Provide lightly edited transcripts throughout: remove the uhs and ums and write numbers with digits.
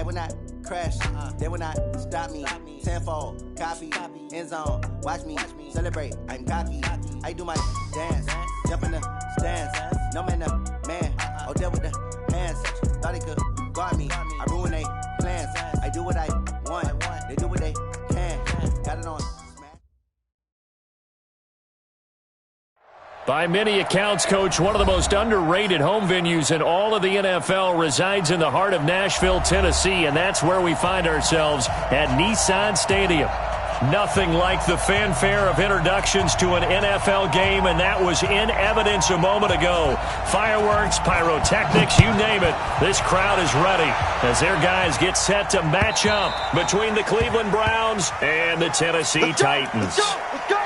I will not crash. They will not stop me. Tenfold, copy, end zone. Watch me celebrate. I'm cocky. I do my dance. Jump in the stands. No man, man. Oh, there with the hands. Thought he could guard me. I ruin they plans. I do what I want. They do what they can. Got it on. By many accounts, Coach, one of the most underrated home venues in all of the NFL resides in the heart of Nashville, Tennessee, and that's where we find ourselves at Nissan Stadium. Nothing like the fanfare of introductions to an NFL game, and that was in evidence a moment ago. Fireworks, pyrotechnics, you name it. This crowd is ready as their guys get set to match up between the Cleveland Browns and the Tennessee Titans. Let's go!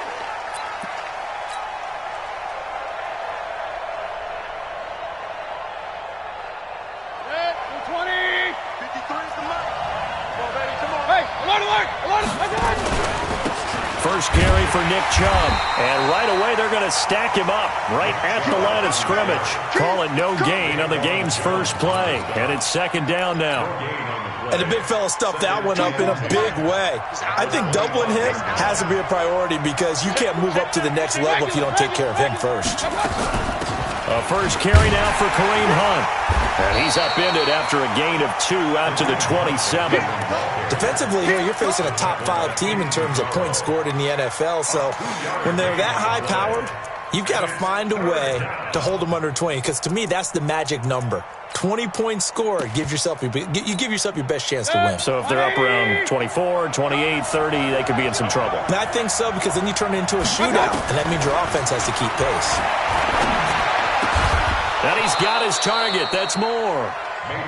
First carry for Nick Chubb, and right away they're going to stack him up right at the line of scrimmage. Call it no gain on the game's first play, and it's second down now. And the big fella stuffed that one up in a big way. I think doubling him has to be a priority because you can't move up to the next level if you don't take care of him first. A first carry now for Kareem Hunt. And he's upended after a gain of 2 out to the 27. Defensively here, you're facing a top-5 team in terms of points scored in the NFL. So when they're that high-powered, you've got to find a way to hold them under 20. Because to me, that's the magic number. 20 points scored, you give yourself your best chance to win. So if they're up around 24, 28, 30, they could be in some trouble. And I think so, because then you turn it into a shootout, and that means your offense has to keep pace. And he's got his target. That's more.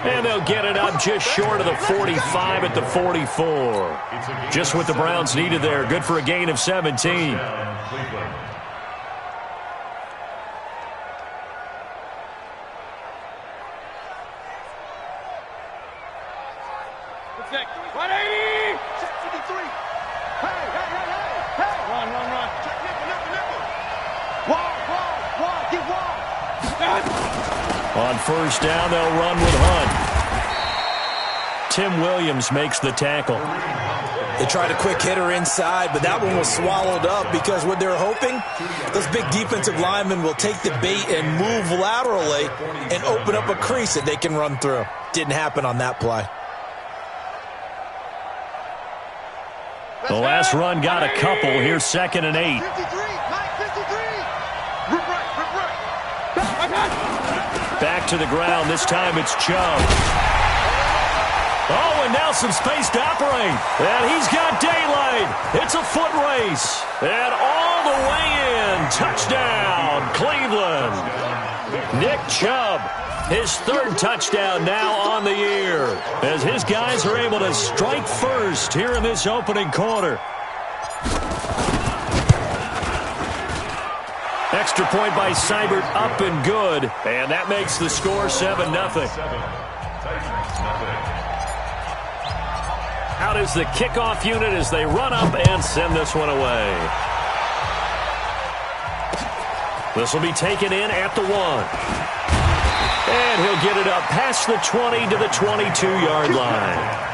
And they'll get it up just short of the 45 at the 44. Just what the Browns needed there. Good for a gain of 17. On first down, they'll run with Hunt. Tim Williams makes the tackle. They tried a quick hitter inside, but that one was swallowed up because what they're hoping, those big defensive linemen will take the bait and move laterally and open up a crease that they can run through. Didn't happen on that play. The last run got a couple. Here's 2nd and 8. Back to the ground. This time it's Chubb. Oh, and now some space to operate. And he's got daylight. It's a foot race. And all the way in. Touchdown, Cleveland. Nick Chubb, his 3rd touchdown now on the year, as his guys are able to strike first here in this opening quarter. Extra point by Seibert, up and good. And that makes the score 7-0. Out is the kickoff unit as they run up and send this one away. This will be taken in at the 1. And he'll get it up past the 20 to the 22-yard line.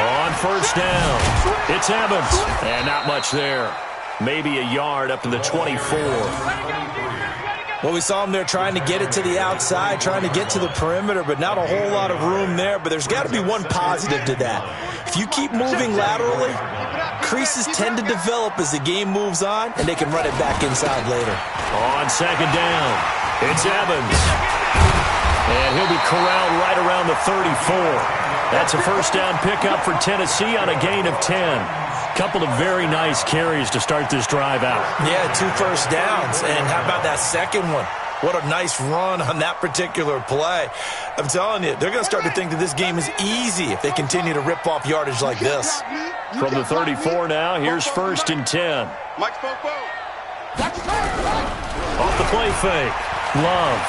On first down, it's Evans, and not much there. Maybe a yard up to the 24. Well, we saw him there trying to get it to the outside, trying to get to the perimeter, but not a whole lot of room there. But there's got to be one positive to that. If you keep moving laterally, creases tend to develop as the game moves on, and they can run it back inside later. On 2nd down, it's Evans. And he'll be corralled right around the 34. That's a first down pickup for Tennessee on a gain of 10. Couple of very nice carries to start this drive out. Yeah, 2 first downs. And how about that second one? What a nice run on that particular play. I'm telling you, they're going to start to think that this game is easy if they continue to rip off yardage like this. From the 34 now, here's 1st and 10. Off the play fake. Love.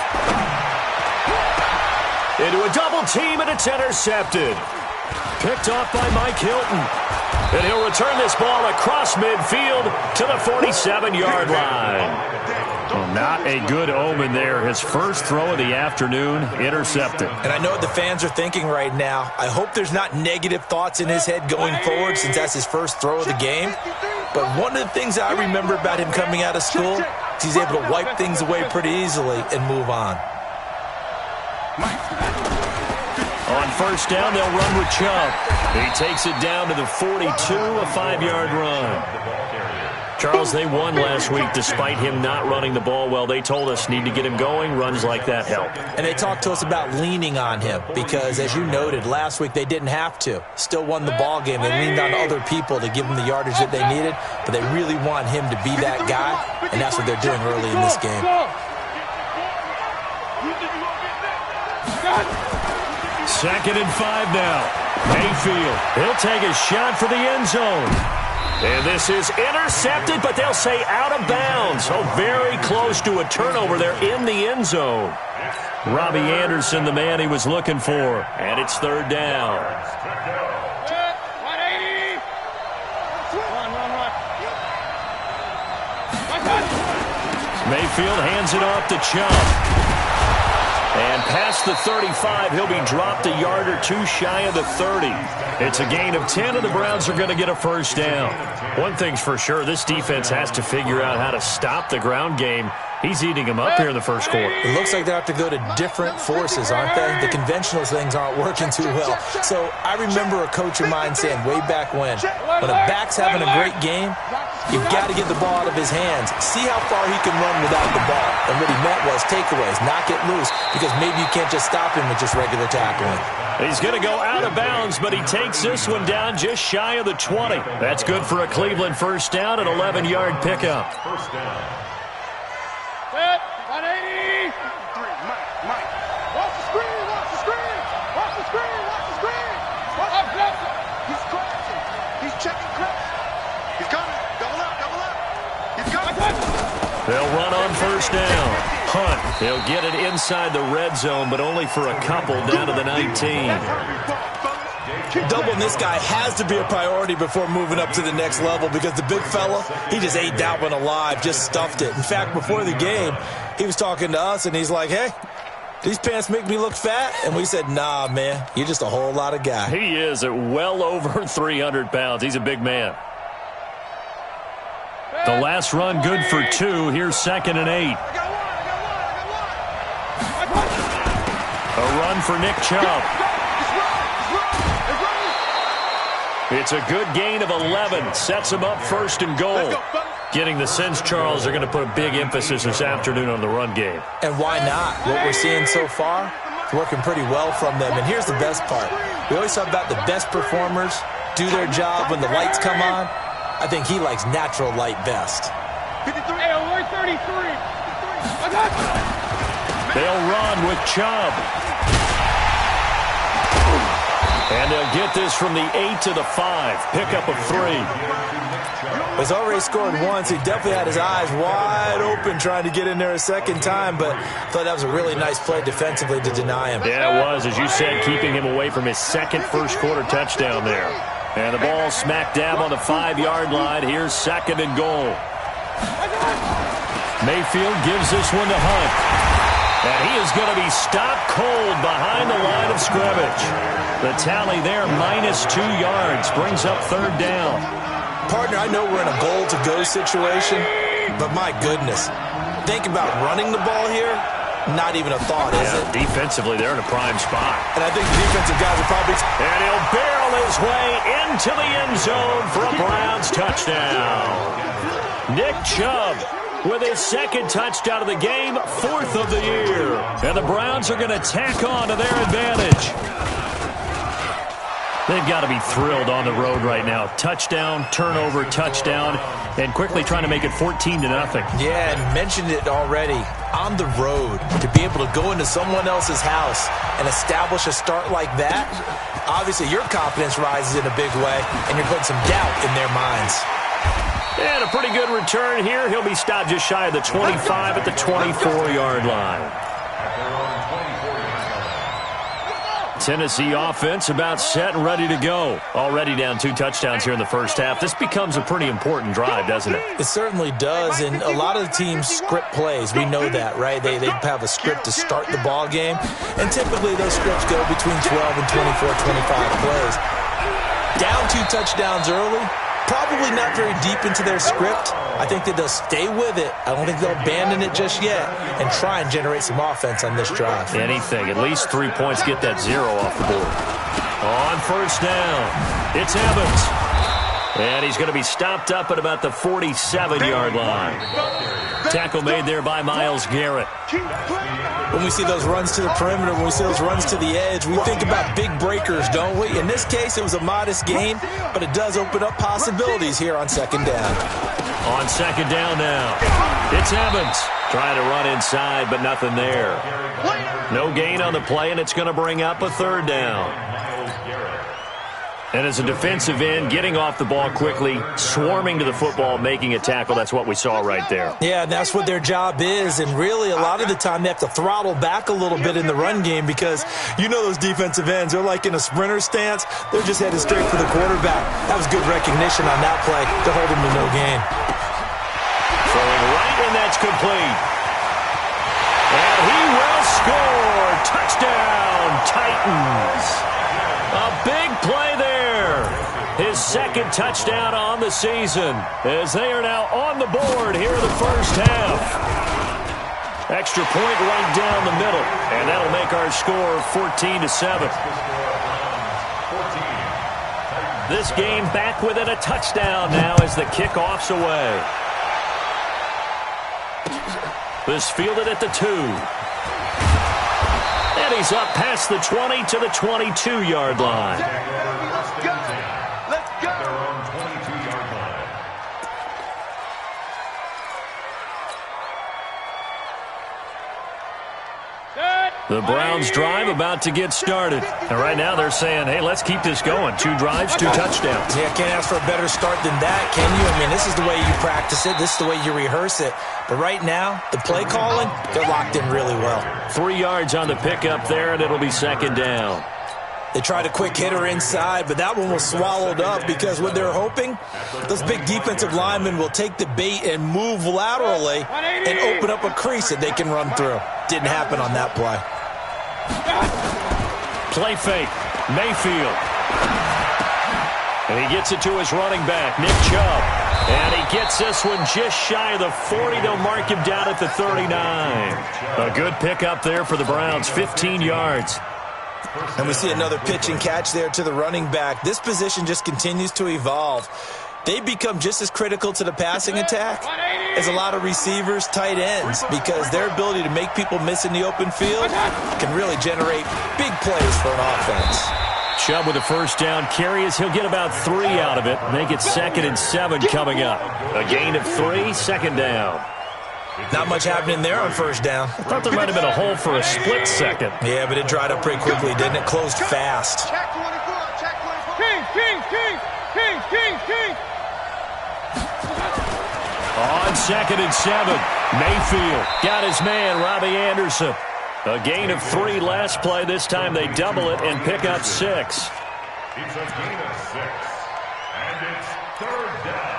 Into a double team, and it's intercepted. Picked off by Mike Hilton. And he'll return this ball across midfield to the 47-yard line. Well, not a good omen there. His first throw of the afternoon intercepted. And I know what the fans are thinking right now. I hope there's not negative thoughts in his head going forward since that's his first throw of the game. But one of the things I remember about him coming out of school is he's able to wipe things away pretty easily and move on. On first down, they'll run with Chubb. He takes it down to the 42, a 5-yard run. Charles, they won last week despite him not running the ball well. They told us need to get him going. Runs like that help. And they talked to us about leaning on him because, as you noted, last week they didn't have to. Still won the ball game. They leaned on other people to give them the yardage that they needed, but they really want him to be that guy, and that's what they're doing early in this game. Second and 5 now. Mayfield, he'll take a shot for the end zone. And this is intercepted, but they'll say out of bounds. So very close to a turnover there in the end zone. Robbie Anderson, the man he was looking for. And it's third down. Mayfield hands it off to Chubb. And past the 35, he'll be dropped a yard or two shy of the 30. It's a gain of 10, and the Browns are going to get a first down. One thing's for sure, this defense has to figure out how to stop the ground game. He's eating them up here in the first quarter. It looks like they have to go to different forces, aren't they? The conventional things aren't working too well. So I remember a coach of mine saying way back when a back's having a great game, you've got to get the ball out of his hands. See how far he can run without the ball. And what he meant was takeaways, knock it loose, because maybe you can't just stop him with just regular tackling. He's going to go out of bounds, but he takes this one down just shy of the 20. That's good for a Cleveland first down, an 11-yard pickup. First down. 180. Mike. Watch the screen. He's crashing. He's checking crash. He's coming. Double up. He's coming. They'll run on first down. Hunt. He'll get it inside the red zone, but only for a couple down to the 19. Doubling this guy has to be a priority before moving up to the next level because the big fella, he just ate that one alive, just stuffed it. In fact, before the game, he was talking to us, and he's like, hey, these pants make me look fat? And we said, nah, man, you're just a whole lot of guy. He is at well over 300 pounds. He's a big man. The last run good for 2. Here's 2nd and 8. A run for Nick Chubb. It's a good gain of 11. Sets him up first and goal. Getting the sense, Charles, they're going to put a big emphasis this afternoon on the run game. And why not? What we're seeing so far, it's working pretty well from them. And here's the best part. We always talk about the best performers do their job when the lights come on. I think he likes natural light best. They'll run with Chubb. And they'll get this from the 8 to the 5. Pickup of 3. He's already scored once. He definitely had his eyes wide open trying to get in there a second time, but I thought that was a really nice play defensively to deny him. Yeah, it was, as you said, keeping him away from his second first-quarter touchdown there. And the ball smack dab on the 5-yard line. Here's 2nd and goal. Mayfield gives this one to Hunt. And he is going to be stopped cold behind the line of scrimmage. The tally there, -2 yards, brings up 3rd down. Partner, I know we're in a goal-to-go situation, but my goodness, think about running the ball here. Not even a thought, is it? Defensively, they're in a prime spot. And I think the defensive guys are probably... And he'll barrel his way into the end zone for a Browns touchdown. Nick Chubb with his 2nd touchdown of the game, 4th of the year. And the Browns are going to tack on to their advantage. They've got to be thrilled on the road right now. Touchdown, turnover, touchdown, and quickly trying to make it 14-0. Yeah, and mentioned it already. On the road, to be able to go into someone else's house and establish a start like that, obviously your confidence rises in a big way, and you're putting some doubt in their minds. And a pretty good return here. He'll be stopped just shy of the 25 at the 24-yard line. Tennessee offense about set and ready to go. Already down 2 touchdowns here in the first half. This becomes a pretty important drive, doesn't it? It certainly does, and a lot of the teams script plays. We know that, right? They have a script to start the ball game, and typically those scripts go between 12 and 24, 25 plays. Down 2 touchdowns early, probably not very deep into their script. I think that they'll stay with it. I don't think they'll abandon it just yet and try and generate some offense on this drive. Anything. At least 3 points, get that 0 off the board. On first down, it's Evans. And he's going to be stopped up at about the 47-yard line. Tackle made there by Myles Garrett. When we see those runs to the perimeter, when we see those runs to the edge, we think about big breakers, don't we? In this case, it was a modest gain, but it does open up possibilities here on second down. On second down now, it's Evans. Trying to run inside, but nothing there. No gain on the play, and it's going to bring up a third down. And as a defensive end, getting off the ball quickly, swarming to the football, making a tackle, that's what we saw right there. Yeah, and that's what their job is. And really, a lot of the time, they have to throttle back a little bit in the run game because you know those defensive ends, they're like in a sprinter stance. They're just headed straight for the quarterback. That was good recognition on that play to hold him to no gain. Throwing right, and that's complete. And he will score. Touchdown, Titans. A big play there. His second touchdown on the season as they are now on the board here in the first half. Extra point right down the middle, and that'll make our score 14-7. This game back within a touchdown now as the kickoff's away. This fielded at the 2. And he's up past the 20 to the 22-yard line. Let's go. The Browns drive about to get started. And right now they're saying, hey, let's keep this going. 2 drives, 2 touchdowns. Yeah, can't ask for a better start than that, can you? I mean, this is the way you practice it. This is the way you rehearse it. But right now, the play calling, they're locked in really well. 3 yards on the pickup there, and it'll be second down. They tried a quick hitter inside, but that one was swallowed up because what they're hoping, those big defensive linemen will take the bait and move laterally and open up a crease that they can run through. Didn't happen on that play. Play fake, Mayfield. And he gets it to his running back, Nick Chubb. And he gets this one just shy of the 40. They'll mark him down at the 39. A good pickup there for the Browns, 15 yards. And we see another pitch and catch there to the running back. This position just continues to evolve. They become just as critical to the passing attack as a lot of receivers, tight ends, because their ability to make people miss in the open field can really generate big plays for an offense. Chubb with a first down carry as he'll get about 3 out of it. Make it 2nd and 7 coming up. A gain of 3, second down. Not much happening there on first down. I thought there might have been a hole for a split second. Yeah, but it dried up pretty quickly, didn't it? Closed fast. Check 24, check 24. King. On 2nd and 7, Mayfield got his man, Robbie Anderson. A gain of 3 last play. This time they double it and pick up 6. It's a gain of 6, and it's third down.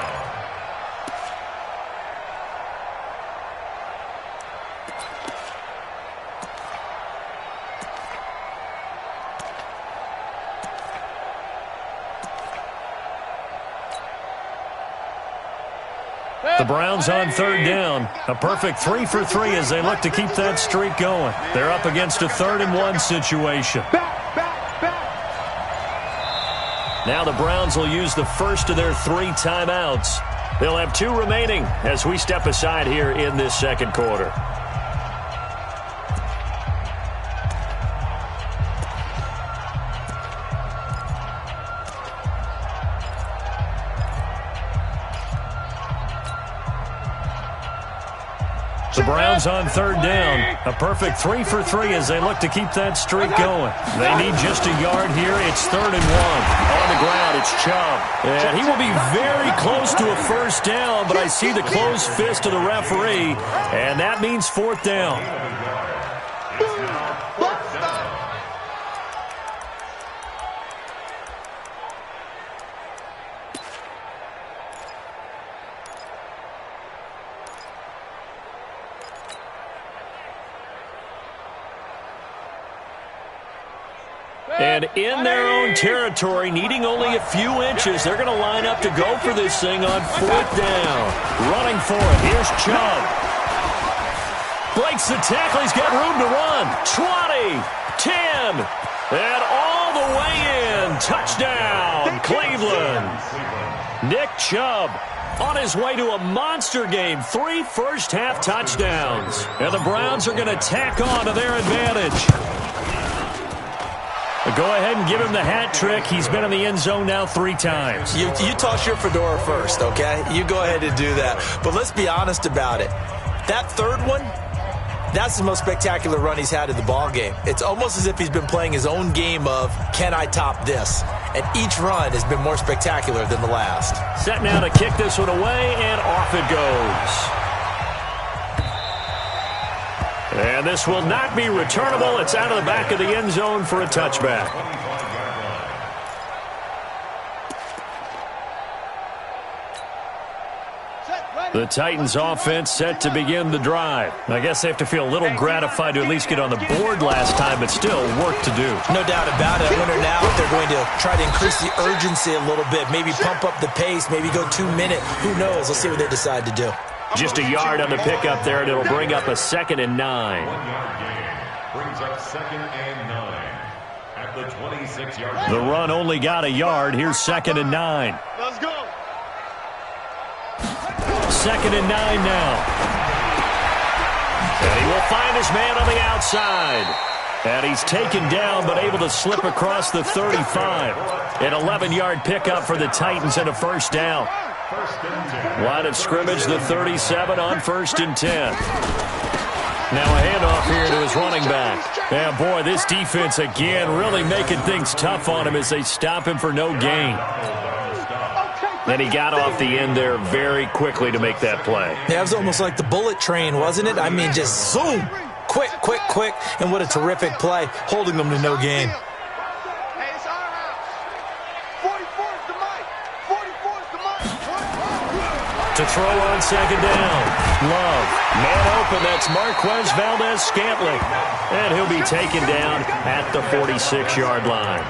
The Browns on third down. A perfect 3 for 3 as they look to keep that streak going. They're up against a 3rd and 1 situation. Now the Browns will use the first of their 3 timeouts. They'll have 2 remaining as we step aside here in this second quarter. The Browns on third down. A perfect 3 for 3 as they look to keep that streak going. They need just a yard here. It's 3rd and 1. On the ground, it's Chubb. And he will be very close to a first down, but I see the closed fist of the referee, and that means 4th down. And in their own territory, needing only a few inches, they're going to line up to go for this thing on 4th down. Running for it. Here's Chubb. Breaks the tackle. He's got room to run. 20, 10, and all the way in. Touchdown, Cleveland. Nick Chubb on his way to a monster game. 3 first-half touchdowns. And the Browns are going to tack on to their advantage. Go ahead and give him the hat trick. He's been in the end zone now 3 times. You toss your fedora first, okay? You go ahead and do that. But let's be honest about it. That third one, that's the most spectacular run he's had in the ball game. It's almost as if he's been playing his own game of, can I top this? And each run has been more spectacular than the last. Set now to kick this one away, and off it goes. And this will not be returnable. It's out of the back of the end zone for a touchback. The Titans offense set to begin the drive. I guess they have to feel a little gratified to at least get on the board last time, but still work to do. No doubt about it. I wonder now if they're going to try to increase the urgency a little bit, maybe pump up the pace, maybe go 2-minute. Who knows? Let's see what they decide to do. Just a yard on the pickup there, and it'll bring up a 2nd and 9. 1-yard gain brings up 2nd and 9 at the 26-yard line. The run only got a yard. Here's 2nd and 9. Let's go. 2nd and 9 now. And he will find his man on the outside. And he's taken down, but able to slip across the 35. An 11-yard pickup for the Titans and a first down. Line of scrimmage, the 37 on 1st and 10. Now a handoff here to his running back. Yeah, boy, this defense again really making things tough on him as they stop him for no gain. Then he got off the end there very quickly to make that play. Yeah, it was almost like the bullet train, wasn't it? I mean, just zoom. Quick, quick, quick. And what a terrific play, holding them to no gain. To throw on 2nd down. Love. Man open. That's Marquez Valdez-Scantling. And he'll be taken down at the 46-yard line.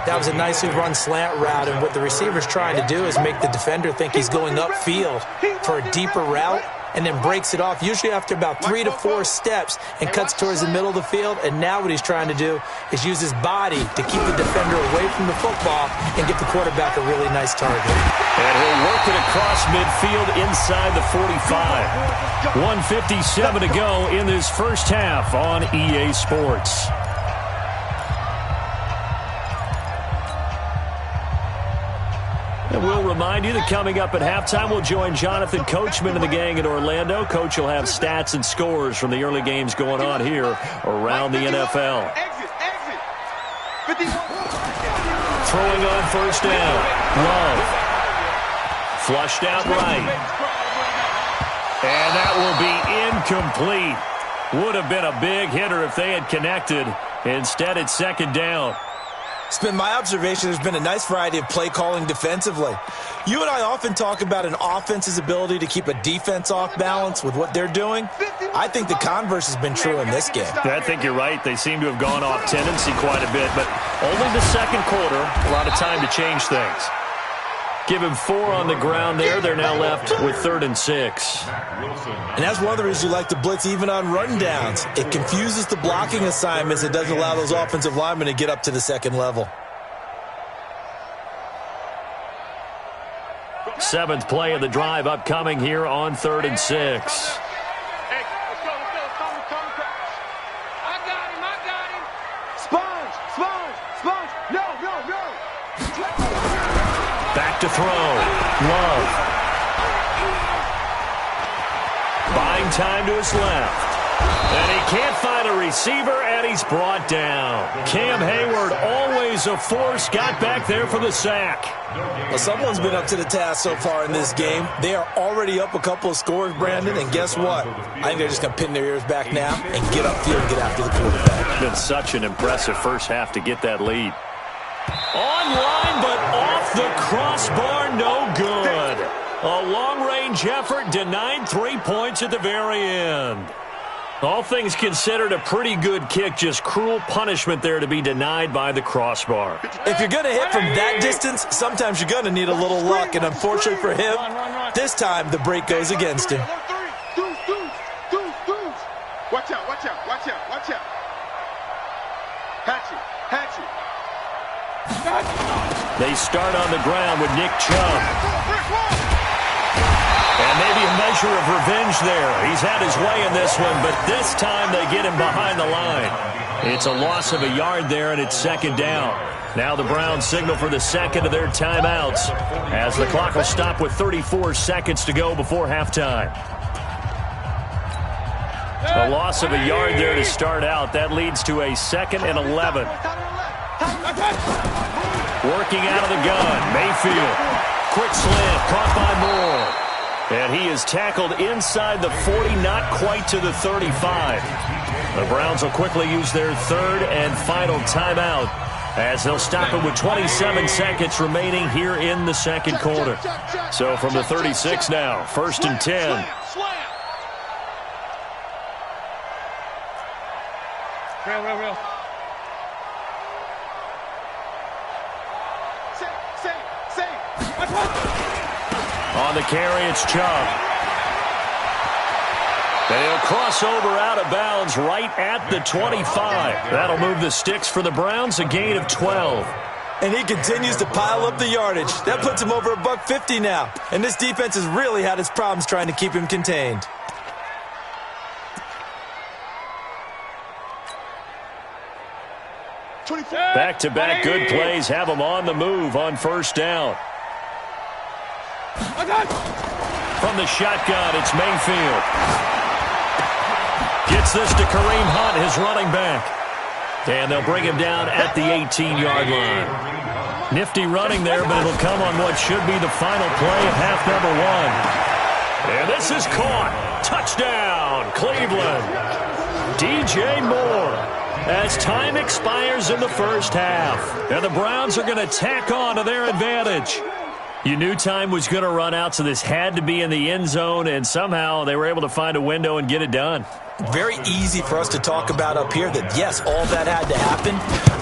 That was a nicely run slant route, and what the receiver's trying to do is make the defender think he's going upfield for a deeper route, and then breaks it off, usually after about 3 to 4 steps, and cuts towards the middle of the field. And now what he's trying to do is use his body to keep the defender away from the football and give the quarterback a really nice target. And he'll work it across midfield inside the 45. 1:57 to go in this first half on EA Sports. And we'll remind you that coming up at halftime, we'll join Jonathan Coachman and the gang in Orlando. Coach will have stats and scores from the early games going on here around the NFL. Throwing on 1st down. Love. Flushed out right. And that will be incomplete. Would have been a big hitter if they had connected. Instead, it's 2nd down. It's been my observation there's been a nice variety of play calling defensively. You and I often talk about an offense's ability to keep a defense off balance with what they're doing. I think the converse has been true in this game. I think you're right. They seem to have gone off tendency quite a bit, but only the 2nd quarter, a lot of time to change things. Give him 4 on the ground there. They're now left with 3rd and 6. And that's one of the reasons you like to blitz even on rundowns. It confuses the blocking assignments. It doesn't allow those offensive linemen to get up to the 2nd level. 7th play of the drive upcoming here on 3rd and 6. Back to throw. Love. Buying time to his left. And he can't find a receiver, and he's brought down. Cam Hayward, always a force, got back there for the sack. Well, someone's been up to the task so far in this game. They are already up a couple of scores, Brandon, and guess what? I think they're just going to pin their ears back now and get upfield and get after the quarterback. It's been such an impressive first half to get that lead. Online, but off the crossbar, no good. A long-range effort denied 3 points at the very end. All things considered, a pretty good kick. Just cruel punishment there to be denied by the crossbar. If you're going to hit from that distance, sometimes you're going to need a little luck. And unfortunately for him, this time the break goes against him. Watch out, watch out, watch out, watch out. Hatchet, hatchet. They start on the ground with Nick Chubb. And maybe a measure of revenge there. He's had his way in this one, but this time they get him behind the line. It's a loss of a yard there, and it's second down. Now the Browns signal for the second of their timeouts as the clock will stop with 34 seconds to go before halftime. A loss of a yard there to start out. That leads to a 2nd and 11. Working out of the gun, Mayfield. Quick slant, caught by Moore. And he is tackled inside the 40, not quite to the 35. The Browns will quickly use their third and final timeout as they'll stop it with 27 seconds remaining here in the second quarter. So from the 36 now, 1st and 10. Real. On the carry, it's Chubb. They'll cross over out of bounds right at the 25. That'll move the sticks for the Browns, a gain of 12. And he continues to pile up the yardage. That puts him over $150 now. And this defense has really had its problems trying to keep him contained. Back-to-back good plays have them on the move on first down. From the shotgun, it's Mayfield. Gets this to Kareem Hunt, his running back. And they'll bring him down at the 18-yard line. Nifty running there, but it'll come on what should be the final play of half number 1. And this is caught. Touchdown, Cleveland. DJ Moore. As time expires in the first half. And the Browns are going to tack on to their advantage. You knew time was going to run out, so this had to be in the end zone, and somehow they were able to find a window and get it done. Very easy for us to talk about up here that, yes, all that had to happen,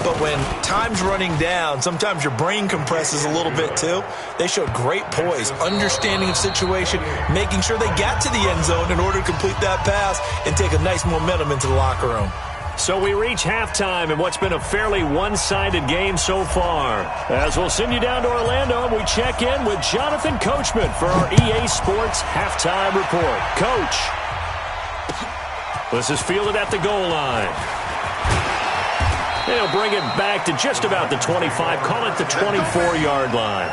but when time's running down, sometimes your brain compresses a little bit too. They showed great poise, understanding of situation, making sure they got to the end zone in order to complete that pass and take a nice momentum into the locker room. So we reach halftime in what's been a fairly one-sided game so far. As we'll send you down to Orlando, and we check in with Jonathan Coachman for our EA Sports Halftime Report. Coach. This is fielded at the goal line. They'll bring it back to just about the 25, call it the 24-yard line.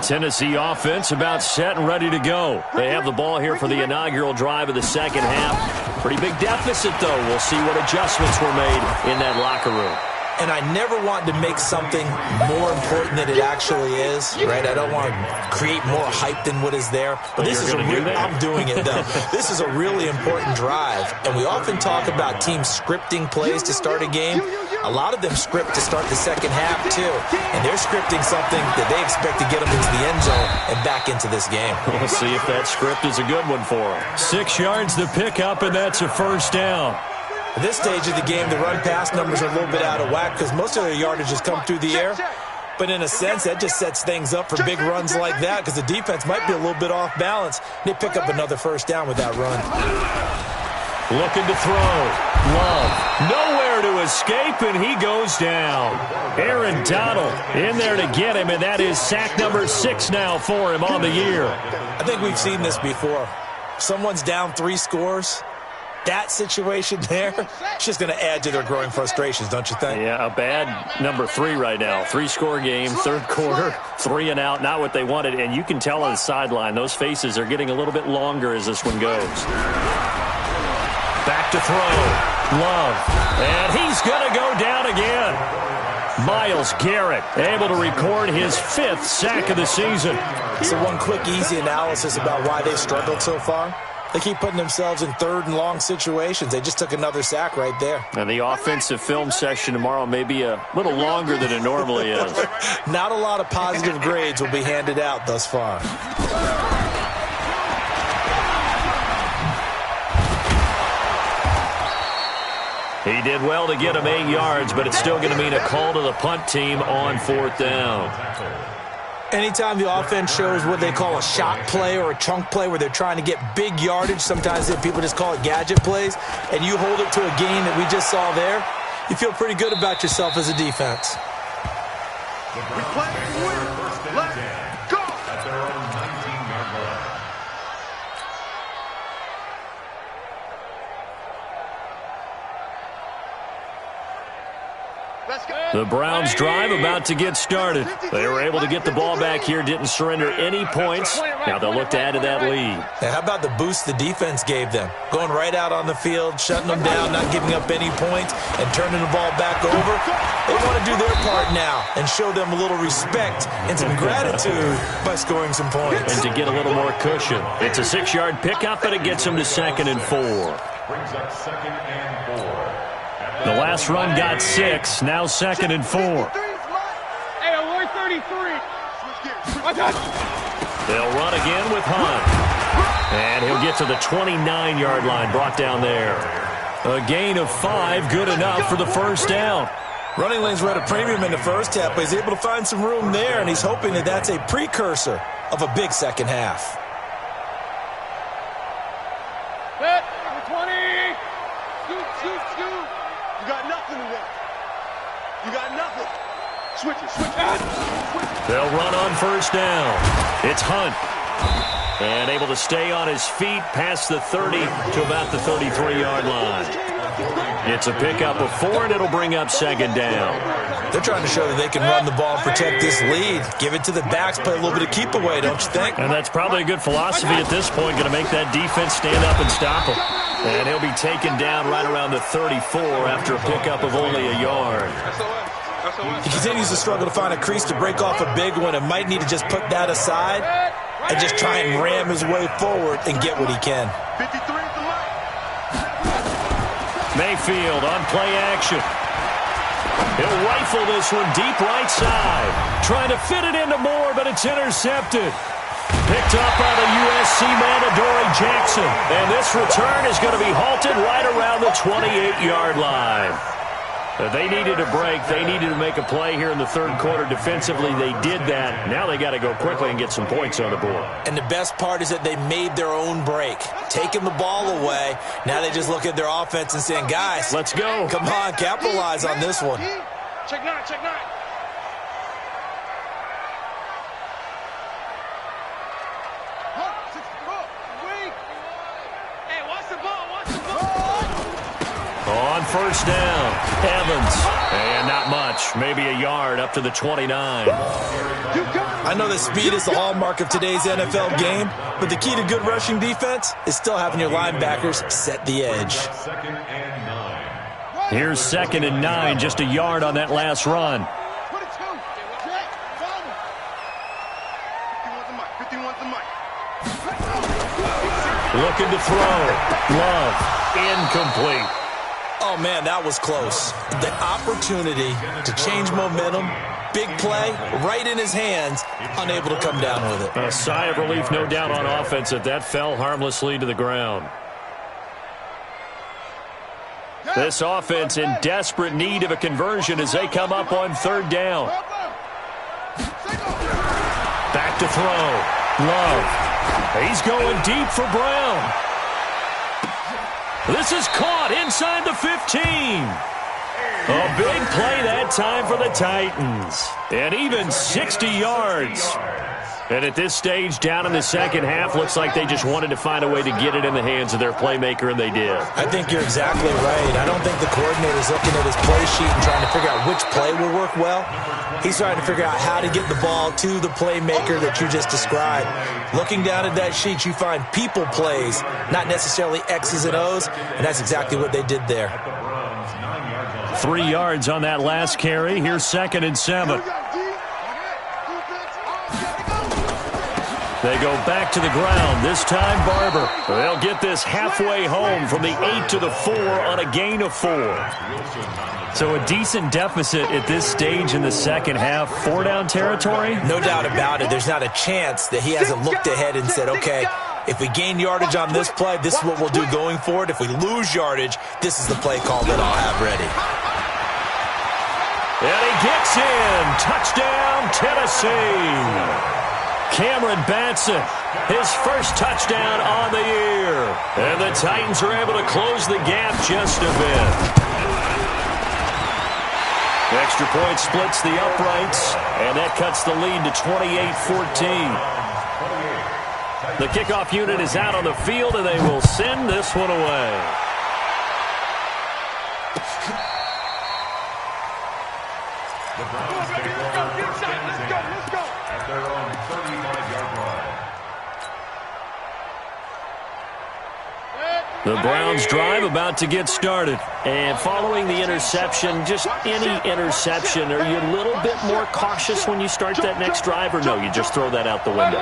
Tennessee offense about set and ready to go. They have the ball here for the inaugural drive of the second half. Pretty big deficit, though. We'll see what adjustments were made in that locker room. And I never want to make something more important than it actually is, right? I don't want to create more hype than what is there. But this is I'm doing it, though. This is a really important drive. And we often talk about teams scripting plays to start a game. A lot of them script to start the second half, too. And they're scripting something that they expect to get them into the end zone and back into this game. We'll see if that script is a good one for them. 6 yards to pick up, and that's a first down. At this stage of the game, the run-pass numbers are a little bit out of whack because most of their yardage has come through the air. But in a sense, that just sets things up for big runs like that because the defense might be a little bit off balance. They pick up another first down with that run. Looking to throw. Love. Nowhere to escape, and he goes down. Aaron Donald in there to get him, and that is sack number 6 now for him on the year. I think we've seen this before. Someone's down 3 scores. That situation there, it's just going to add to their growing frustrations, don't you think? Yeah, a bad number 3 right now. 3-score game, third quarter, 3 and out, not what they wanted. And you can tell on the sideline, those faces are getting a little bit longer as this one goes. Back to throw. Love. And he's going to go down again. Myles Garrett able to record his 5th sack of the season. So one quick, easy analysis about why they struggled so far. They keep putting themselves in third and long situations. They just took another sack right there. And the offensive film session tomorrow may be a little longer than it normally is. Not a lot of positive grades will be handed out thus far. He did well to get him 8 yards, but it's still going to mean a call to the punt team on 4th down. Anytime the offense shows what they call a shot play or a chunk play where they're trying to get big yardage, sometimes people just call it gadget plays, and you hold it to a gain that we just saw there, you feel pretty good about yourself as a defense. We play to win. Let's go. At their own 19-yard line. Let's go. The Browns drive about to get started. They were able to get the ball back here, didn't surrender any points. Now they'll look to add to that lead. And how about the boost the defense gave them? Going right out on the field, shutting them down, not giving up any points, and turning the ball back over. They want to do their part now and show them a little respect and some gratitude by scoring some points. And to get a little more cushion. It's a 6-yard pickup, and it gets them to 2nd and 4. Brings up 2nd and 4. The last run got 6, now 2nd and 4. Hey, alert 33. They'll run again with Hunt. And he'll get to the 29-yard line, brought down there. A gain of 5, good enough for the first down. Running lanes were at a premium in the first half, but he's able to find some room there, and he's hoping that that's a precursor of a big second half. Hit, 20. Scoot. You got nothing today. You got nothing. Switch it. They'll run on first down. It's Hunt. And able to stay on his feet past the 30 to about the 33-yard line. It's a pickup of 4, and it'll bring up 2nd down. They're trying to show that they can run the ball and protect this lead. Give it to the backs, play a little bit of keep away, don't you think? And that's probably a good philosophy at this point, going to make that defense stand up and stop him. And he'll be taken down right around the 34 after a pickup of only a yard. He continues to struggle to find a crease to break off a big one and might need to just put that aside and just try and ram his way forward and get what he can. 53 is the mark. Mayfield on play action. He'll rifle this one deep right side. Trying to fit it into Moore, but it's intercepted. Picked up by the USC man, Adoree Jackson. And this return is going to be halted right around the 28-yard line. They needed a break. They needed to make a play here in the third quarter. Defensively, they did that. Now they got to go quickly and get some points on the board. And the best part is that they made their own break. Taking the ball away. Now they just look at their offense and saying, guys, let's go. Come on, capitalize on this one. Check 9. Hey, watch the ball. On first down, Evans. And not much. Maybe a yard up to the 29. I know that speed is the hallmark of today's NFL game, but the key to good rushing defense is still having your linebackers set the edge. 2nd and 9. Here's 2nd and 9, just a yard on that last run. 51's the mic. Looking to throw. Love. Incomplete. Oh, man, that was close. The opportunity to change momentum, big play, right in his hands, unable to come down with it. A sigh of relief, no doubt, on offense that fell harmlessly to the ground. This offense in desperate need of a conversion as they come up on 3rd down. Back to throw. Love. He's going deep for Brown. This is caught inside the 15. A big play that time for the Titans. And even 60 yards. And at this stage, down in the second half, looks like they just wanted to find a way to get it in the hands of their playmaker, and they did. I think you're exactly right. I don't think the coordinator's looking at his play sheet and trying to figure out which play will work well. He's trying to figure out how to get the ball to the playmaker that you just described. Looking down at that sheet, you find people plays, not necessarily X's and O's, and that's exactly what they did there. 3 yards on that last carry. Here's 2nd and 7. They go back to the ground. This time, Barber. They'll get this halfway home from the 8 to the 4 on a gain of 4. So a decent deficit at this stage in the second half. 4-down territory? No doubt about it. There's not a chance that he hasn't looked ahead and said, okay, if we gain yardage on this play, this is what we'll do going forward. If we lose yardage, this is the play call that I'll have ready. And he gets in. Touchdown, Tennessee. Cameron Batson, his first touchdown on the year. And the Titans are able to close the gap just a bit. Extra point splits the uprights, and that cuts the lead to 28-14. The kickoff unit is out on the field, and they will send this one away. At their own 35-yard line. The Browns drive about to get started. And following the interception, just any interception, are you a little bit more cautious when you start that next drive, or no, you just throw that out the window?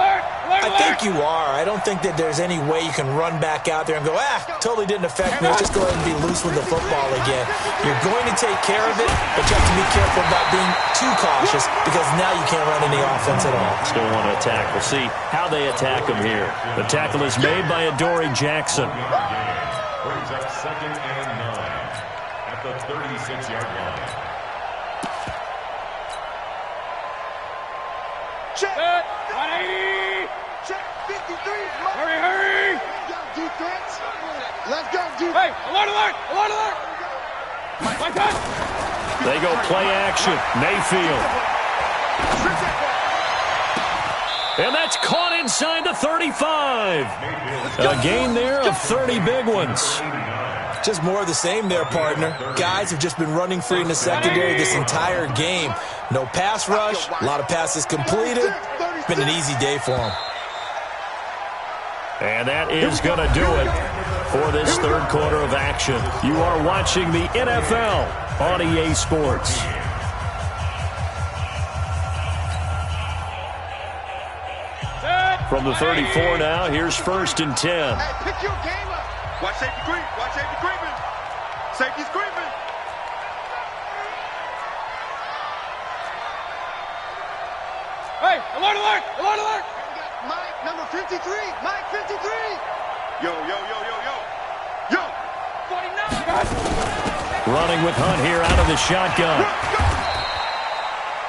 I think you are. I don't think that there's any way you can run back out there and go, totally didn't affect me. Let's just go ahead and be loose with the football again. You're going to take care of it, but you have to be careful about being too cautious because now you can't run any offense at all. Still want to attack. We'll see how they attack him here. The tackle is made by Adoree Jackson. Brings up 2nd and 9 at the 36-yard line. Check. 180. Check. 53. Hurry, hurry. Let's go, defense. Let's go, defense. Hey, alert, alert, alert, alert. My touch. They go play action. Mayfield. And that's caught inside the 35. A gain there of 30 big ones. Just more of the same there, partner. Guys have just been running free in the secondary this entire game. No pass rush, a lot of passes completed. It's been an easy day for them. And that is going to do it for this third quarter of action. You are watching the NFL on EA Sports. From the 34 now, here's 1st and 10. Hey, pick your game up. Watch safety creep. Watch safety creeping. Safety's creeping. Hey, alert, alert, alert, alert. Mike, number 53. Mike, 53. Yo, yo, yo, yo, yo. Yo. 49. Running with Hunt here out of the shotgun.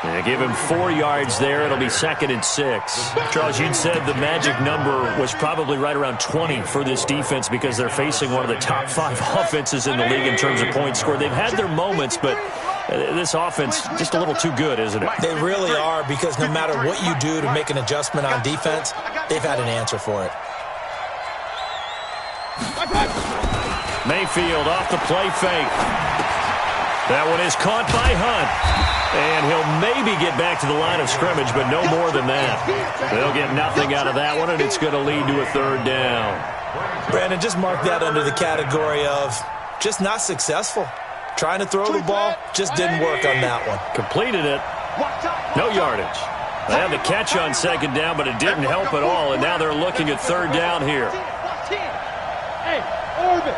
They give him 4 yards there. It'll be 2nd and 6. Charles, you'd said the magic number was probably right around 20 for this defense because they're facing one of the top 5 offenses in the league in terms of points scored. They've had their moments, but this offense just a little too good, isn't it? They really are, because no matter what you do to make an adjustment on defense, they've had an answer for it. Mayfield off the play fake. That one is caught by Hunt. And he'll maybe get back to the line of scrimmage, but no more than that. They'll get nothing out of that one, and it's going to lead to a 3rd down. Brandon, just mark that under the category of just not successful. Trying to throw the ball, just didn't work on that one. Completed it. No yardage. They had the catch on 2nd down, but it didn't help at all, and now they're looking at 3rd down here. Hey, orbit.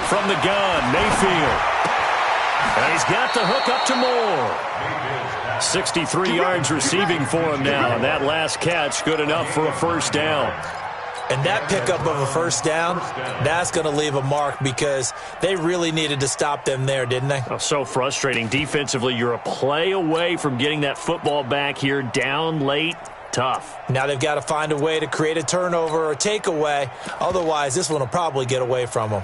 From the gun, Mayfield. And he's got the hook up to Moore. 63 yards receiving for him now, and that last catch good enough for a 1st down. And that pickup of a 1st down, that's going to leave a mark because they really needed to stop them there, didn't they? Oh, so frustrating. Defensively, you're a play away from getting that football back here, down late. Tough. Now they've got to find a way to create a turnover or takeaway. Otherwise, this one will probably get away from them.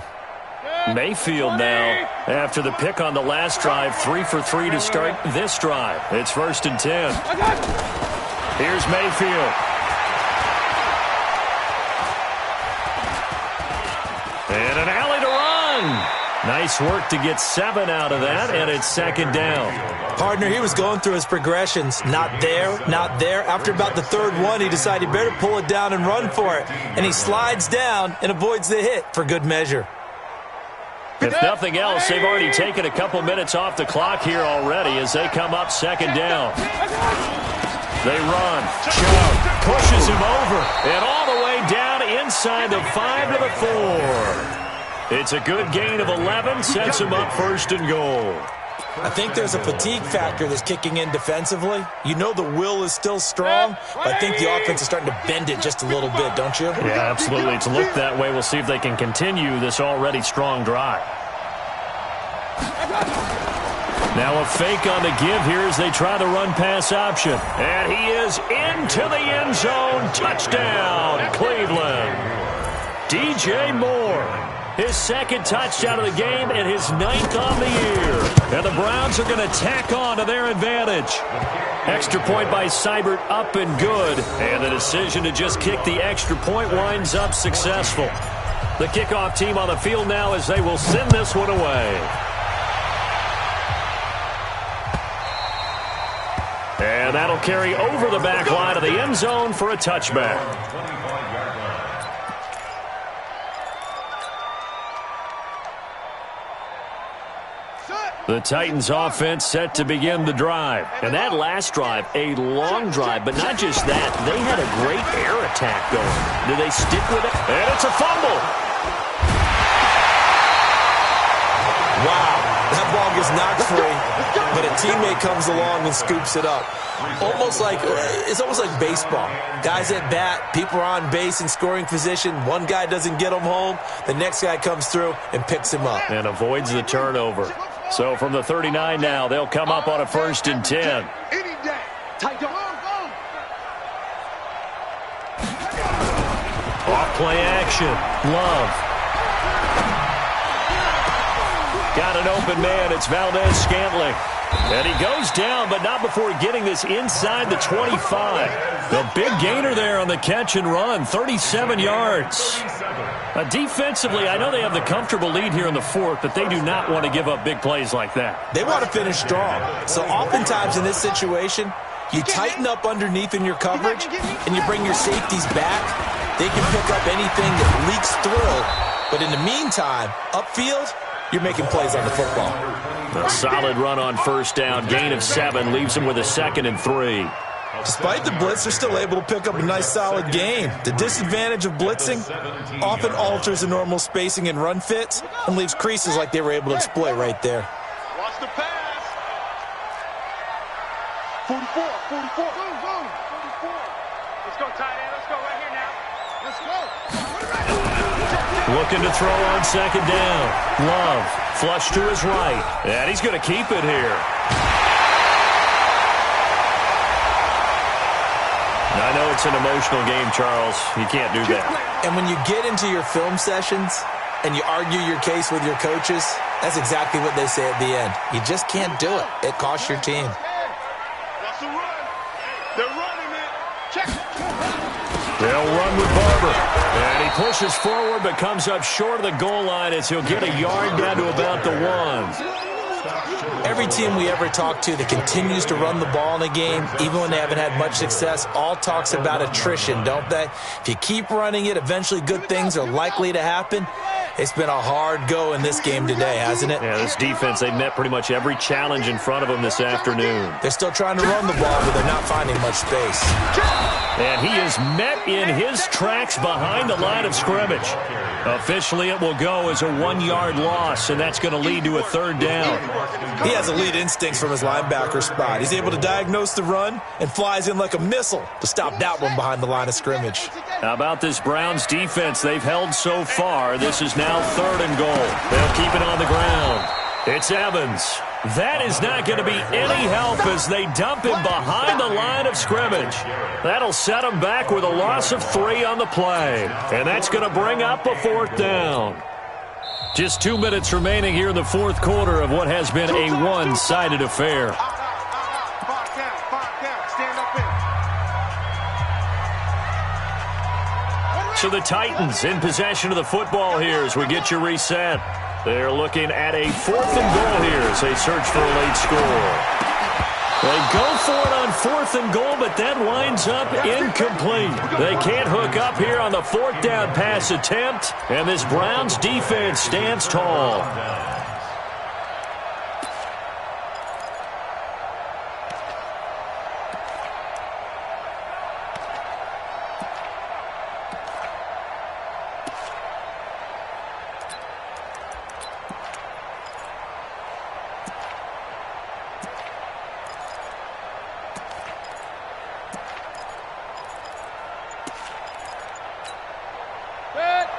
Mayfield now, after the pick on the last drive, 3 for 3 to start this drive. It's 1st and 10. Here's Mayfield. And an alley to run. Nice work to get 7 out of that, and it's 2nd down. Partner, he was going through his progressions. Not there, not there. After about the 3rd one, he decided he better pull it down and run for it. And he slides down and avoids the hit for good measure. If nothing else, they've already taken a couple minutes off the clock here already as they come up second down. They run. Chubb pushes him over. And all the way down inside the 5 to the 4. It's a good gain of 11. Sets him up first and goal. I think there's a fatigue factor that's kicking in defensively. You know the will is still strong, but I think the offense is starting to bend it just a little bit, don't you? Yeah, absolutely. It's looked that way. We'll see if they can continue this already strong drive. Now a fake on the give here as they try the run-pass option. And he is into the end zone. Touchdown, Cleveland. DJ Moore. His second touchdown of the game and his 9th on the year. And the Browns are going to tack on to their advantage. Extra point by Seibert up and good. And the decision to just kick the extra point winds up successful. The kickoff team on the field now as they will send this one away. And that'll carry over the back line of the end zone for a touchback. The Titans offense set to begin the drive. And that last drive, a long drive, but not just that. They had a great air attack going. Do they stick with it? And it's a fumble. Wow, that ball gets knocked free, but a teammate comes along and scoops it up. It's almost like baseball. Guys at bat, people are on base in scoring position. One guy doesn't get him home. The next guy comes through and picks him up. And avoids the turnover. So from the 39 now, they'll come up on a 1st and 10. Off play action. Love. Got an open man. It's Valdez-Scantling. And he goes down, but not before getting this inside the 25. The big gainer there on the catch and run, 37 yards. Defensively, I know they have the comfortable lead here in the 4th, but they do not want to give up big plays like that. They want to finish strong. So oftentimes in this situation, you tighten up underneath in your coverage, and you bring your safeties back. They can pick up anything that leaks through. But in the meantime, upfield, you're making plays on the football. A solid run on 1st down. Gain of 7 leaves them with a 2nd and 3. Despite the blitz, they're still able to pick up a nice solid gain. The disadvantage of blitzing often alters the normal spacing and run fits and leaves creases like they were able to exploit right there. Watch the pass. 44, 44. Boom, boom. 44. Let's go, tight end. Let's go right here now. Let's go. Looking to throw on 2nd down. Love, flush to his right. And he's going to keep it here. I know it's an emotional game, Charles. You can't do that. And when you get into your film sessions and you argue your case with your coaches, that's exactly what they say at the end. You just can't do it. It costs your team. That's a run. They're running it. Check. They'll run with Barber. And he pushes forward but comes up short of the goal line as he'll get a yard down to about the 1. Every team we ever talk to that continues to run the ball in a game, even when they haven't had much success, all talks about attrition, don't they? If you keep running it, eventually good things are likely to happen. It's been a hard go in this game today, hasn't it? Yeah, this defense, they've met pretty much every challenge in front of them this afternoon. They're still trying to run the ball, but they're not finding much space. And he is met in his tracks behind the line of scrimmage. Officially, it will go as a 1-yard loss, and that's going to lead to a 3rd down. He has elite instincts from his linebacker spot. He's able to diagnose the run and flies in like a missile to stop that one behind the line of scrimmage. How about this Browns defense they've held so far? This is now 3rd and goal. They'll keep it on the ground. It's Evans. That is not going to be any help as they dump him behind the line of scrimmage. That'll set him back with a loss of 3 on the play. And that's going to bring up a 4th down. Just 2 minutes remaining here in the 4th quarter of what has been a one-sided affair. So the Titans in possession of the football here as we get you reset. They're looking at a 4th and goal here as they search for a late score. They go for it on 4th and goal, but that winds up incomplete. They can't hook up here on the 4th down pass attempt, and this Browns defense stands tall.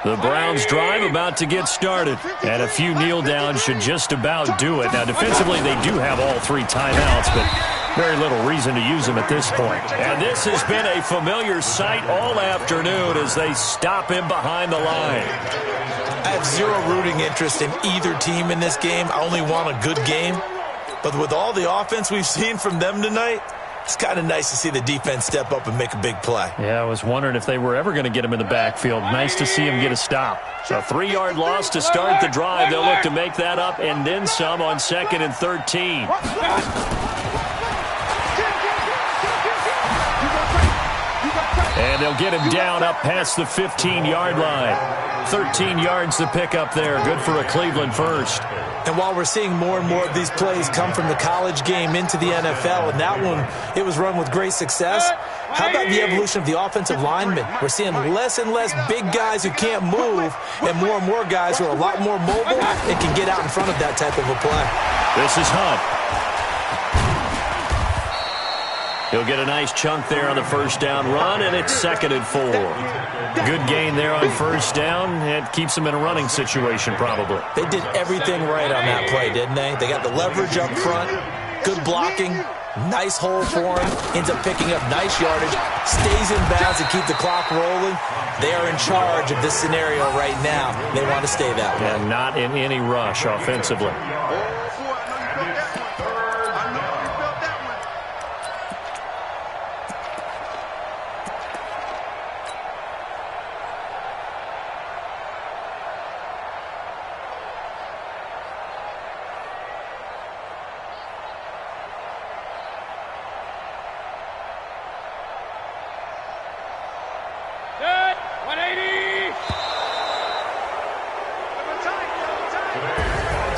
The Browns drive about to get started, and a few kneel downs should just about do it. Now, defensively, they do have all 3 timeouts, but very little reason to use them at this point. And this has been a familiar sight all afternoon as they stop him behind the line. I have zero rooting interest in either team in this game. I only want a good game. But with all the offense we've seen from them tonight, it's kind of nice to see the defense step up and make a big play. Yeah, I was wondering if they were ever going to get him in the backfield. Nice to see him get a stop. So a 3-yard loss to start the drive. They'll look to make that up and then some on 2nd and 13. And they'll get him down up past the 15-yard line. 13 yards to pick up there. Good for a Cleveland first. And while we're seeing more and more of these plays come from the college game into the NFL, and that one, it was run with great success, how about the evolution of the offensive linemen? We're seeing less and less big guys who can't move and more guys who are a lot more mobile and can get out in front of that type of a play. This is Hunt. He'll get a nice chunk there on the first down run, and it's 2nd and 4. Good gain there on first down. It keeps them in a running situation, probably. They did everything right on that play, didn't they? They got the leverage up front, good blocking, nice hole for him, ends up picking up nice yardage, stays in bounds to keep the clock rolling. They are in charge of this scenario right now. They want to stay that way. And not in any rush offensively.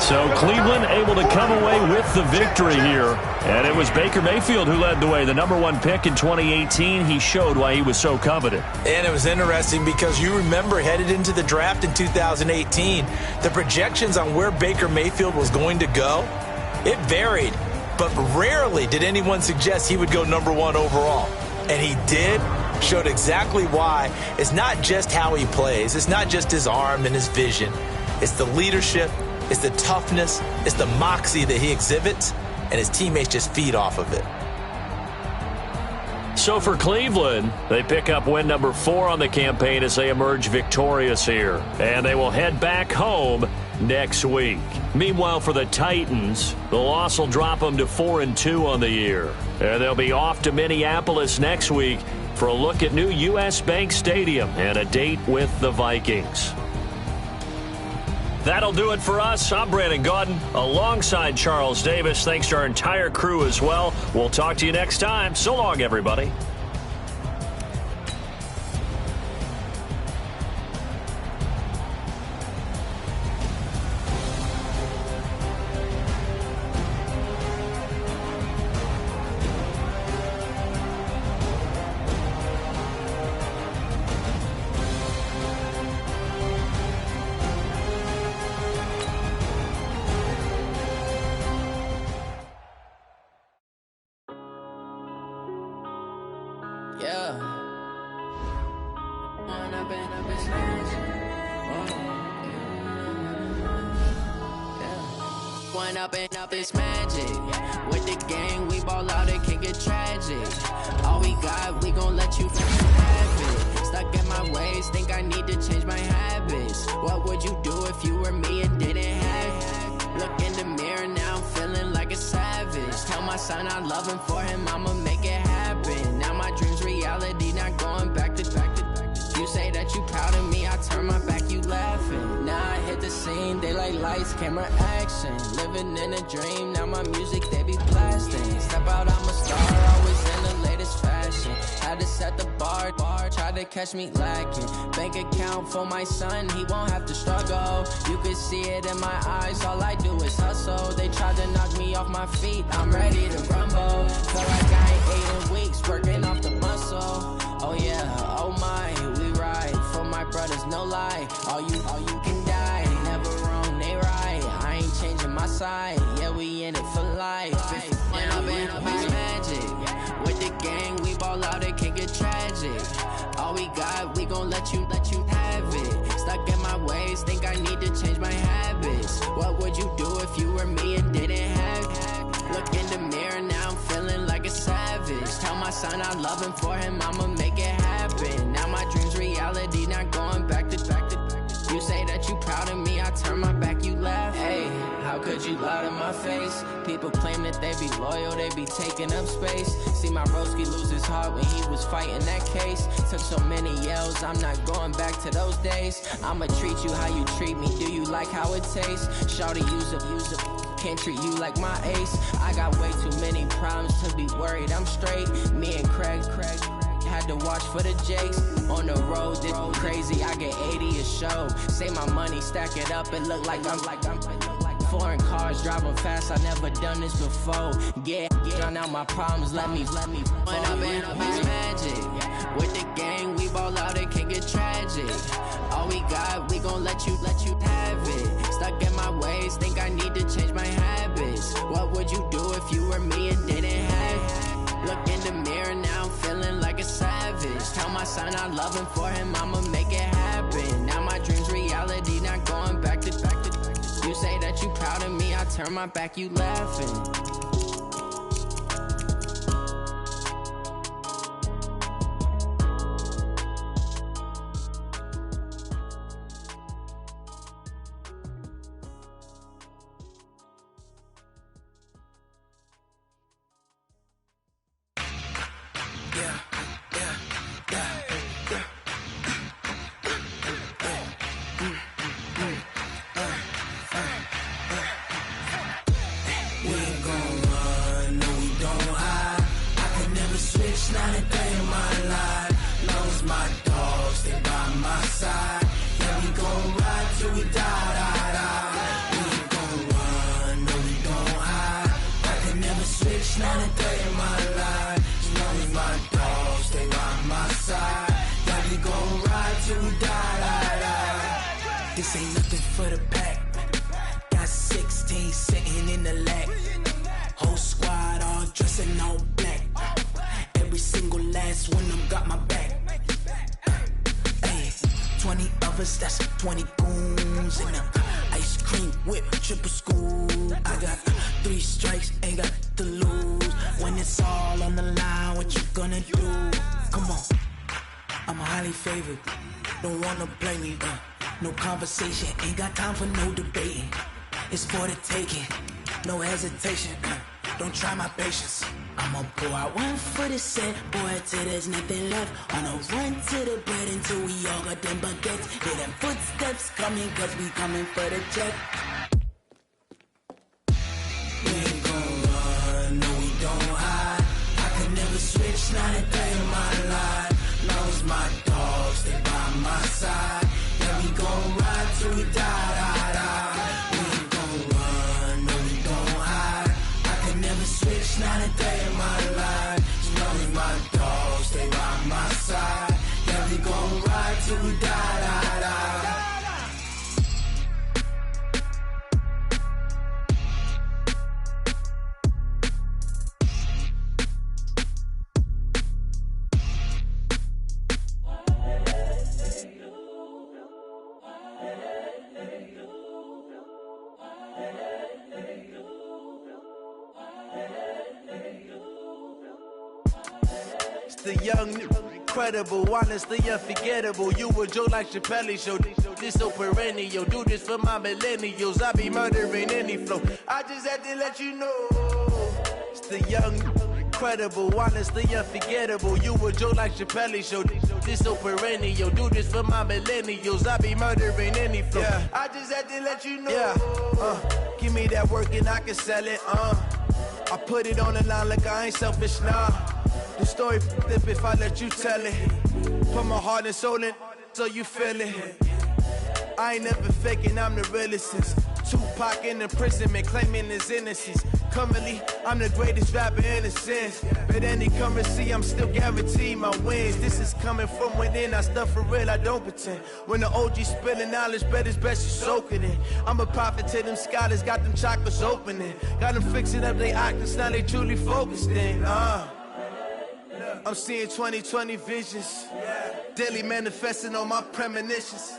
So Cleveland able to come away with the victory here. And it was Baker Mayfield who led the way. The #1 pick in 2018. He showed why he was so coveted. And it was interesting because you remember headed into the draft in 2018, the projections on where Baker Mayfield was going to go, it varied. But rarely did anyone suggest he would go #1 overall. And he did. Showed exactly why. It's not just how he plays. It's not just his arm and his vision. It's the leadership. It's the toughness, it's the moxie that he exhibits, and his teammates just feed off of it. So for Cleveland, they pick up win number 4 on the campaign as they emerge victorious here. And they will head back home next week. Meanwhile, for the Titans, the loss will drop them to 4-2 on the year. And they'll be off to Minneapolis next week for a look at new U.S. Bank Stadium and a date with the Vikings. That'll do it for us. I'm Brandon Gaudin alongside Charles Davis. Thanks to our entire crew as well. We'll talk to you next time. So long, everybody. Up is magic. With the gang, we ball out, it can get tragic. All we got, we gon' let you have it. Stuck in my ways, think I need to change my habits. What would you do if you were me and didn't have it? Look in the mirror, now I'm feeling like a savage. Tell my son I love him, for him I'ma make it happen. Now my dream's reality, not going back to. You say that you proud of me, I turn my back, you laughing. Now I hit the scene, they like lights, camera, action. Living in a dream, now my music, they be blasting. Step out, I'm a star, always in the latest fashion. Had to set the bar, try to catch me lacking. Bank account for my son, he won't have to struggle. You can see it in my eyes, all I do is hustle. They tried to knock me off my feet, I'm ready to rumble. Feel like I ain't ate in weeks, working off the muscle. Oh yeah, oh my, we ride for my brothers, no lie. All you can die, never wrong, they right. I ain't changing my side, yeah, we in it for life. When I've been magic, with the gang, we ball out, it can get tragic. All we got, we gon' let you have it. Stuck in my ways, think I need to change my habits. What would you do if you were me and didn't have it? Look in the mirror, now I'm feeling like a savage. Tell my son I love him, for him I'ma make it happen. Now my dream's reality, not going back to. You say that you proud of me, I turn my back, you laugh. Hey, how could you lie to my face? People claim that they be loyal, they be taking up space. See my broski lose his heart when he was fighting that case. Took so many yells, I'm not going back to those days. I'ma treat you how you treat me, do you like how it tastes? Shawty, use up. Can't treat you like my ace. I got way too many problems to be worried, I'm straight. Me and Craig had to watch for the Jakes. On the road, this crazy, I get 80 a show. Say my money, stack it up, it look like I'm foreign cars, driving fast, I never done this before. Get drown out my problems, let me When I've been magic, with the gang, we ball out, it can get tragic. All we got, we gon' let you have it. Stuck in my ways, think I need to change my habits. What would you do if you were me and didn't have it? Look in the mirror, now I'm feeling like a savage. Tell my son I love him, for him I'ma make it happen. Now my dream's reality, not going back to. You say that you proud of me, I turn my back, you laughing. This ain't nothing for the pack. Got 16 sitting in the lap. Whole squad all dressed in all black. Every single last one of them got my back. Hey, 20 of us, that's 20 goons in the ice cream whip, triple school. I got 3 strikes, ain't got to lose. When it's all on the line, what you gonna do? Come on, I'm highly favored. Don't wanna blame me, no conversation, ain't got time for no debating. It's for the taking, no hesitation, don't try my patience. I'ma pour out one for the set, boy, till there's nothing left. On a run to the bread until we all got them baguettes. Hear them footsteps coming, cause we coming for the check. We ain't gon' run, no we don't hide. I can never switch, not a day in my life. Long as my dogs, they by my side. Yeah, we gon' ride till we die. We ain't gon' run, no we don't hide. I can never switch, not a day in my life. As long as my dogs, stay by my side. Yeah, we gon' ride till we die. The young, incredible, honestly unforgettable. You a joke like Chappelle show. This so perennial. Do this for my millennials. I be murdering any flow. I just had to let you know. It's the young, incredible, honestly unforgettable. You a joke like Chappelle show. This so perennial. Do this for my millennials. I be murdering any flow. Yeah. I just had to let you know. Yeah. Give me that work and I can sell it. I put it on the line like I ain't selfish, nah. The story flip if I let you tell it. Put my heart and soul in so you feel it. I ain't never faking, I'm the realest since Tupac in imprisonment, claiming his innocence. Currently, I'm the greatest rapper in a sense. But any currency, I'm still guaranteed my wins. This is coming from within, I stuff for real, I don't pretend. When the OG spilling knowledge, bet it's best you soak it in. I'm a prophet to them scholars, got them chakras opening. Got them fixing up they octaves, now they truly focused in. I'm seeing 2020 visions. Daily manifesting on my premonitions.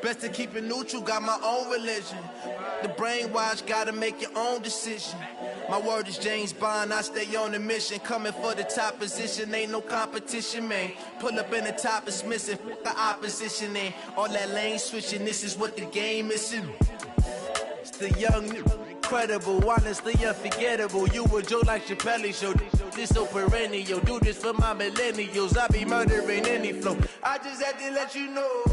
Best to keep it neutral, got my own religion. The brainwash, gotta make your own decision. My word is James Bond, I stay on a mission. Coming for the top position, ain't no competition, man. Pull up in the top is missing, fuck the opposition, ain't all that lane switching, this is what the game is. It's the young, incredible, honestly unforgettable. You a joke like Chappelle show. This so perennial, do this for my millennials. I be murdering any flow. I just had to let you know.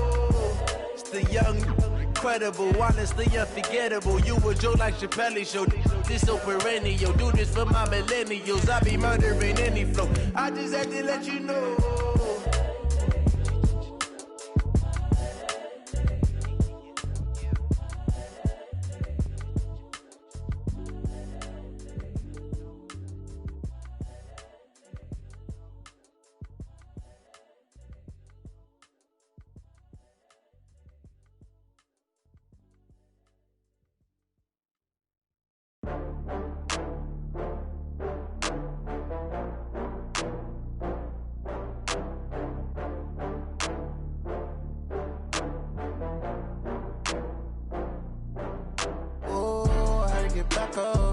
It's the young, incredible, honestly unforgettable. You a joke like Chappelle show. This so perennial, do this for my millennials. I be murdering any flow. I just had to let you know. Back up.